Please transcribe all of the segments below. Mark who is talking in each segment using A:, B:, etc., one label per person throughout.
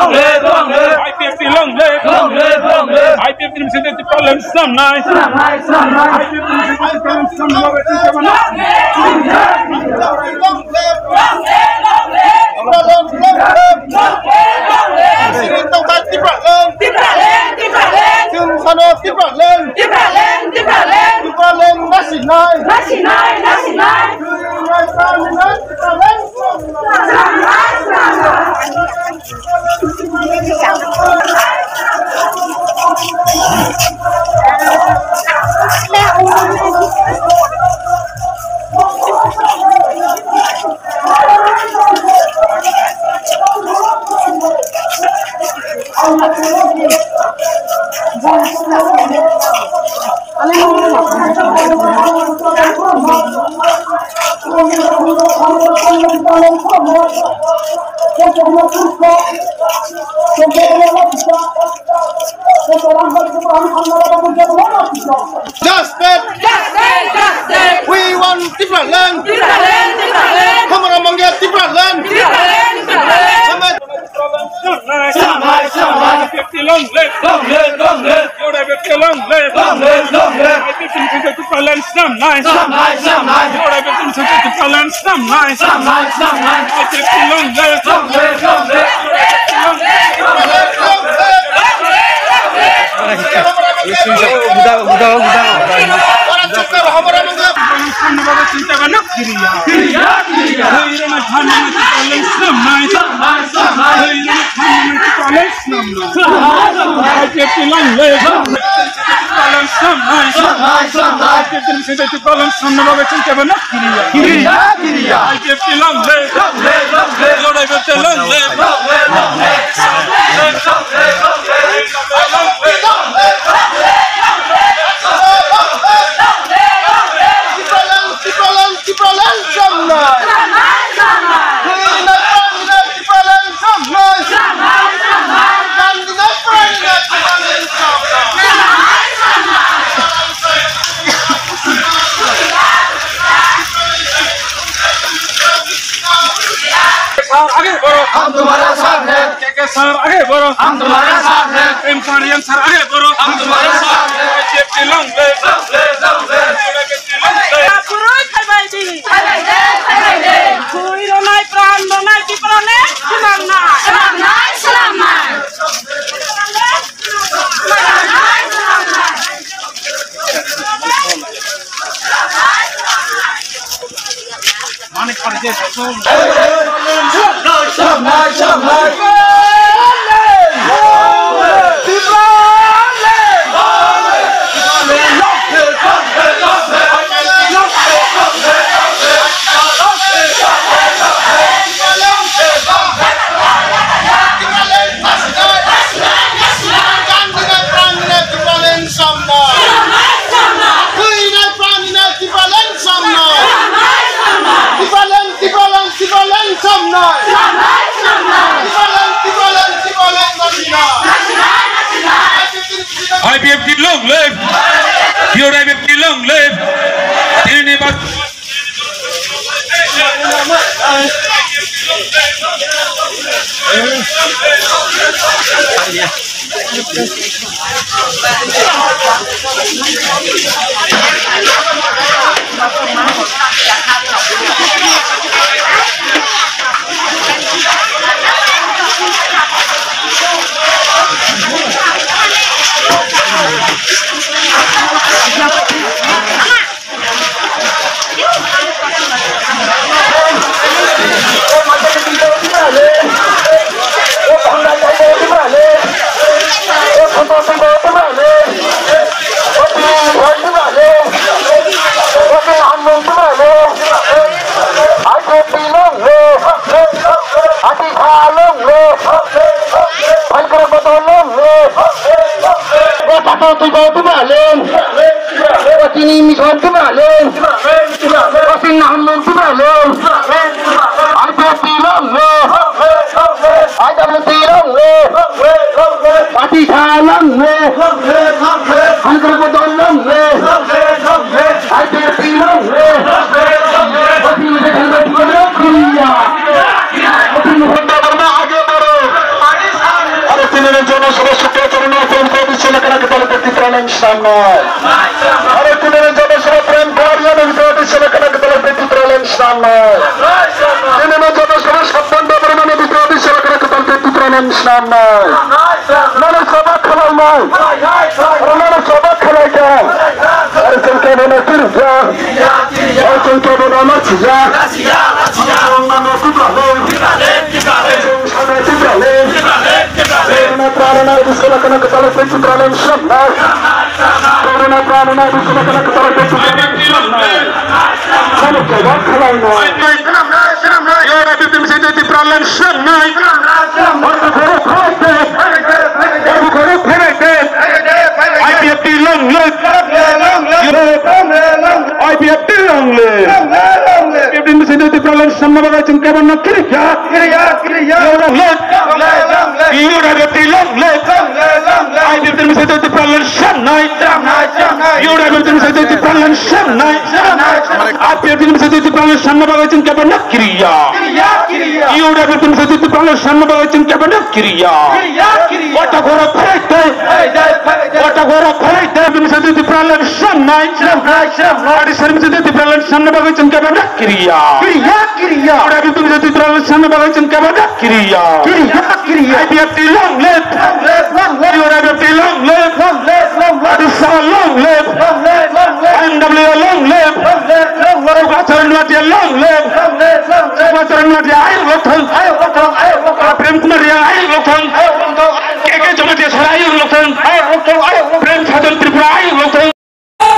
A: IPFP long live, IPFP University Problem Islam nice, IPFP University Problem Islam
B: We want different land. Come on, among you, different land.
A: Long live, long live, आगे बढ़ो, हम तुम्हारे साथ हैं। के sir आगे बढ़ो, हम तुम्हारे साथ हैं। इम्कानियत सर आगे बढ़ो, हम तुम्हारे साथ हैं। जेपी लॉन्ग लिव,
C: पुरुष खबाई दी, कोई रोनाई प्राण रोनाई की प्राणे, सलाम ना, सलाम ना, सलाम ना,
A: मानिक पर जे सोम IPFP long live, your IPFP long live. Ini bak.
B: দিনের জন্য সদস্য প্রেরণ এলাকার দলের ব্যক্তিত্ব সামনে আরেকটি দিনের জন্য সভা প্রেম এলাকার দলের ব্যক্তিত্ব সামনে দিনের জন্য সভা সপ্তাহ পরিমাণে বিপ্লবী এলাকার দল ব্যক্তিত্ব সামনে মানে সভা খেলায় নয় মানে সভা খেলায় কেন আর সংখ্যা বলে ফিরজা আর সংখ্যা বলে আমার ছিজা অন্যান্য প্রাণনা বিশ্বলাকার দলের ব্যক্তিত্ব সামনে প্রাণনা বিশ্বলাকার দলের ব্যক্তিত্ব মানে সভা খেলায় নয় problem সামনে IPFT long live IPFT long live IPFT মিছিলটি problem সামনে বাগাইছেন কেমন না ক্রিয়া long live IPFT long live IPFT মিছিলটি problem সামনে IPFT মিছিলটি problem সামনে IPFT মিছিলটি problem সামনে বাগাইছেন কেমন না ক্রিয়া IPFT মিছিলটি problem সামনে বাগাইছেন কেমন না ক্রিয়া ওটা ঘোরা ফেরাইতে ওটা ঘোরা ফেরাইতে মিছিলটি problem সামনে আদি মিছিলটি problem সামনে বাগাইছেন কেমন না ক্রিয়া IPFT মিছিলটি problem সামনে বাগাইছেন কেমন না ক্রিয়া IPFT long live IPFT long live Adisa long live NWA long live Wacharanwatia long live Wacharanwatia air lothang Prem Kumar ya air lothang KK Jamatia sara air lothang Prem Sadhan Tripura air lothang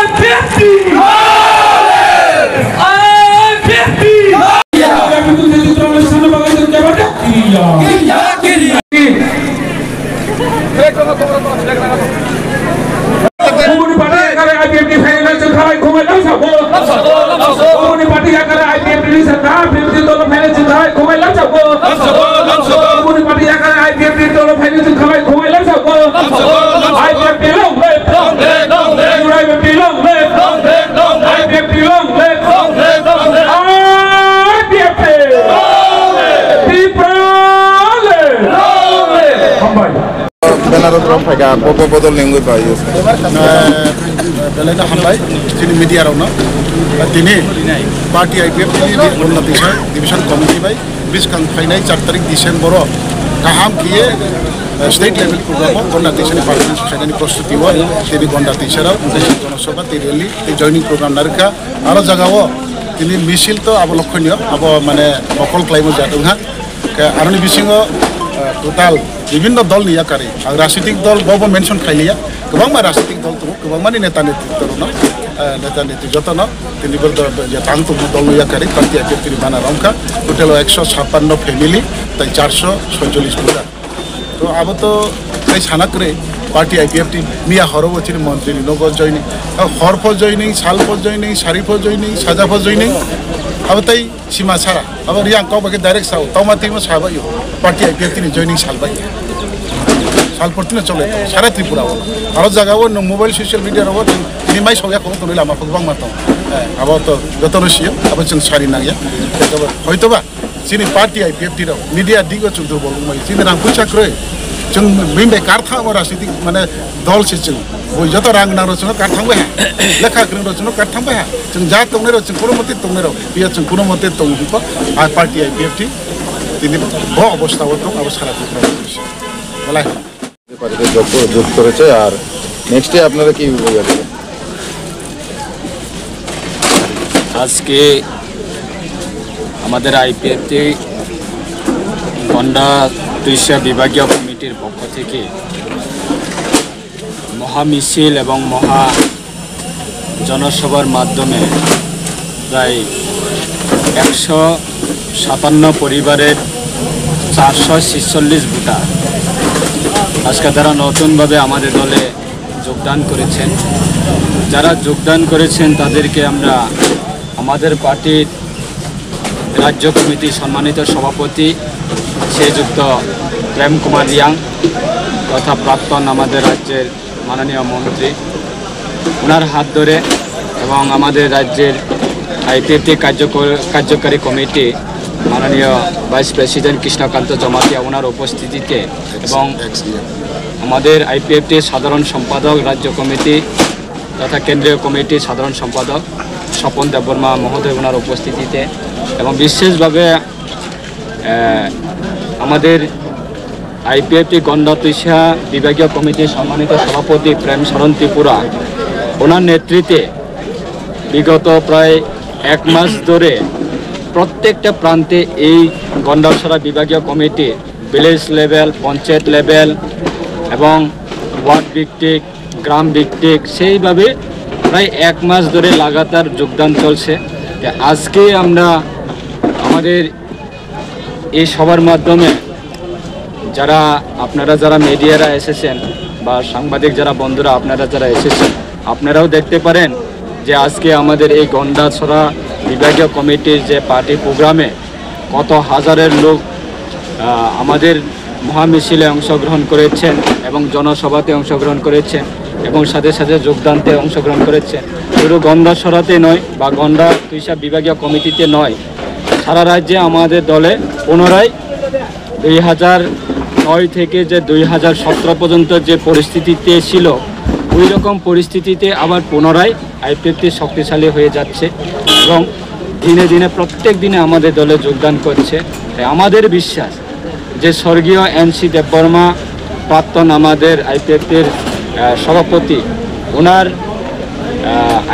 B: IPFT
D: बदल नहीं पाइयो
B: बेलायना हामबाय जोंनि मिडियायावनो दिनै party IPFT उन्नति division committee bye बिसखां फैनाय 4 तारिख December गाहाम किए स्टेट लेवल प्रोग्राम गणनातिसनि पार्लियामेंट सोसाइटिनि प्रस्तुति हो तेबि गणनातिसराव जनसभा ती रैली ती जॉइनिंग प्रोग्राम नारका आरो जगाव दिनै मिसिल तो अब लक्षणीय अब माने बकल क्लाइम जादोंहा आरोनि बिसिङाव टोटाल विभिन्न दल नियाकारी राजनीतिक दल बावबो मेनसन खाइलिया गोबां राजनीतिक दल दङ गोबां नेता नेतृत्व दङ नेता नेतृत्व जतन तिनिबो तांग दल नियाकारी पार्टी IPFT बाना रंका टोटाल 156 फैमिली ताई 446 बुरा तो अब तो कई सानाकरे पार्टी IPFT मिया हरबो छिनि मन्त्री नगर जॉइनिंग हरफो जॉइनिंग सालफो जॉइनिंग सारिफो जॉइनिंग साजाफो जॉइनिंग अब तई सीमा सारा अब रियां कबके डाइरेक्ट साव तमातिमो साबायो पार्टी IPFT नि जॉइनिंग सालबाय सालपर्तिनो चले सारा त्रिपुरा आरो जगाव न मोबाइल सोशल मीडिया रव नि माइ सया को तनै लामा फगबां मातो अब तो जतनसियो अब जों सारि नागिया हयतोबा सिनि पार्टी IPFT र मीडिया दिगो चुदुर बोलमै सिनि रां पुछाख्रै जों बिमबे कारथा राजनीतिक माने दल से जों बय जत रां नारो जों कारथांबाय लेखा ग्रों जों कारथांबाय जों जा तंनै र जों कोनो मते तंनै र बिया जों कोनो मते तंगुको आ पार्टी IPFT तिनि ब अवस्था दं अब सारा त्रिपुरा बला
D: পার্টিতে যোগ করেছে আর নেক্সট ডে আপনারা কি বলবেন
E: আজকে আমাদের IPFT গন্ডা ত্রিশা বিভাগীয় কমিটির পক্ষ থেকে মহা মিছিল এবং মহা জনসভার মাধ্যমে প্রায় 157 পরিবারের 446 ভোটার আজকে তারা নতুনভাবে আমাদের দলে যোগদান করেছেন যারা যোগদান করেছেন তাদেরকে আমরা আমাদের পার্টির রাজ্য কমিটির সম্মানিত সভাপতি শ্রীযুক্ত প্রেম কুমার রিয়াং তথা প্রাক্তন আমাদের রাজ্যের মাননীয় মন্ত্রী ওনার হাত ধরে এবং আমাদের রাজ্যের IPFT কার্যকারী কমিটি মাননীয় ভাইস প্রেসিডেন্ট কৃষ্ণকান্ত জমাতিয়া ওনার উপস্থিতিতে এবং আমাদের আইপিএফটির সাধারণ সম্পাদক রাজ্য কমিটি তথা কেন্দ্রীয় কমিটির সাধারণ সম্পাদক স্বপন দেববর্মা মহোদয় ওনার উপস্থিতিতে এবং বিশেষভাবে আমাদের আইপিএফটি গন্ডা তুইসা বিভাগীয় কমিটির সম্মানিত সভাপতি প্রেম শরণ ত্রিপুরা ওনার নেতৃত্বে বিগত প্রায় 1 মাস ধরে প্রত্যেকটা প্রান্তে এই গন্ডাছড়া বিভাগীয় committee village level, panchayat level এবং ওয়ার্ড ভিত্তিক, গ্রাম ভিত্তিক সেইভাবে প্রায় 1 মাস ধরে লাগাতার যোগদান চলছে। আজকে আমরা আমাদের এই সবার মাধ্যমে যারা মিডিয়ারা এসেছেন বা সাংবাদিক যারা বন্ধুরা আপনারা যারা এসেছেন, আপনারাও দেখতে পারেন যে আজকে আমাদের এই গন্ডাছড়া বিভাগীয় কমিটির যে পার্টি প্রোগ্রামে কত হাজারের লোক আমাদের মহামিছিলে অংশগ্রহণ করেছেন এবং জনসভাতে অংশগ্রহণ করেছেন এবং সাথে সাথে যোগদানতে অংশগ্রহণ করেছেন। শুধু গন্ডাছড়াতে নয় বা গন্ডা তুইসা বিভাগীয় কমিটিতে নয়, সারা রাজ্যে আমাদের দলে পুনরায় 2009 থেকে যে 2017 পর্যন্ত যে পরিস্থিতিতে ছিল ওই রকম পরিস্থিতিতে আবার পুনরায় আইপিএফটি শক্তিশালী হয়ে যাচ্ছে এবং দিনে দিনে প্রত্যেক দিনে আমাদের দলে যোগদান করছে। তাই আমাদের বিশ্বাস যে স্বর্গীয় এনসি দেববর্মা প্রাক্তন আমাদের আইপিএফটির সভাপতি ওনার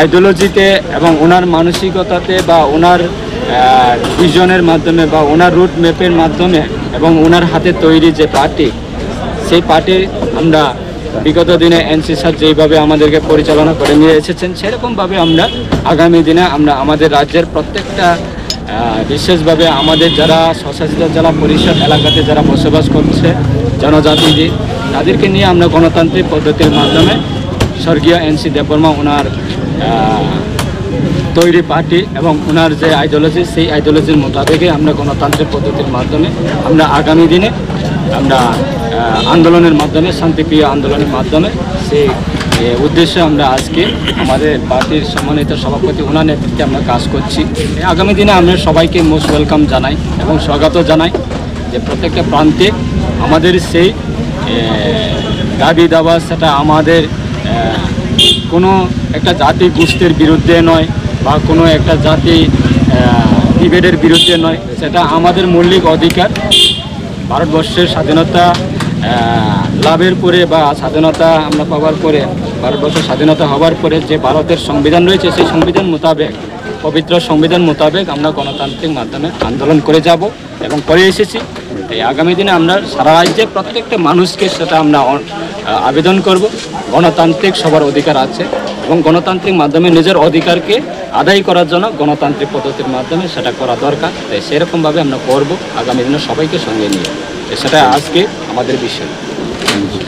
E: আইডিওলজিতে এবং ওনার মানসিকতাতে বা ওনার ভিশনের মাধ্যমে বা ওনার রুট ম্যাপের মাধ্যমে এবং ওনার হাতে তৈরি যে পার্টি, সেই পার্টির আমরা বিগত দিনে এনসি স্যার যেইভাবে আমাদেরকে পরিচালনা করে নিয়ে এসেছেন সেরকমভাবে আমরা আগামী দিনে আমরা আমাদের রাজ্যের প্রত্যেকটা বিশেষভাবে আমাদের যারা স্বশাসিত জেলা পরিষদ এলাকাতে যারা বসবাস করছে জনজাতি, তাদেরকে নিয়ে আমরা গণতান্ত্রিক পদ্ধতির মাধ্যমে স্বর্গীয় এনসি দেববর্মা ওনার তৈরি পার্টি এবং ওনার যে আইডিওলজি সেই আইডিওলজির মোতাবেকে আমরা গণতান্ত্রিক পদ্ধতির মাধ্যমে আমরা আগামী দিনে আমরা আন্দোলনের মাধ্যমে শান্তিপ্রিয় আন্দোলনের মাধ্যমে সেই উদ্দেশ্যে আমরা আজকে আমাদের পার্টির সম্মানিত সভাপতি ওনার নেতৃত্বে আমরা কাজ করছি। আগামী দিনে আমরা সবাইকে মোস্ট ওয়েলকাম জানাই এবং স্বাগত জানাই যে প্রত্যেকটা প্রান্তে আমাদের সেই দাবি দাবা সেটা আমাদের কোনো একটা জাতি গোষ্ঠীর বিরুদ্ধে নয় বা কোনো একটা জাতি ডিবেটের বিরুদ্ধে নয়, সেটা আমাদের মৌলিক অধিকার। ভারতবর্ষের স্বাধীনতা লাভের পরে বা স্বাধীনতা আমরা পাওয়ার পরে ভারতবর্ষের স্বাধীনতা হওয়ার পরে যে ভারতের সংবিধান রয়েছে সেই সংবিধান মোতাবেক, পবিত্র সংবিধান মোতাবেক আমরা গণতান্ত্রিক মাধ্যমে আন্দোলন করে যাব এবং করে এসেছি। এই আগামী দিনে আমরা সারা রাজ্যে প্রত্যেকটা মানুষকে সেটা আমরা আবেদন করব। গণতান্ত্রিক সবার অধিকার আছে এবং গণতান্ত্রিক মাধ্যমে নিজের অধিকারকে আদায় করার জন্য গণতান্ত্রিক পদ্ধতির মাধ্যমে সেটা করা দরকার। তাই সেরকমভাবে আমরা করব আগামী দিনে সবাইকে সঙ্গে নিয়ে, সেটা আজকে আমাদের বিষয়।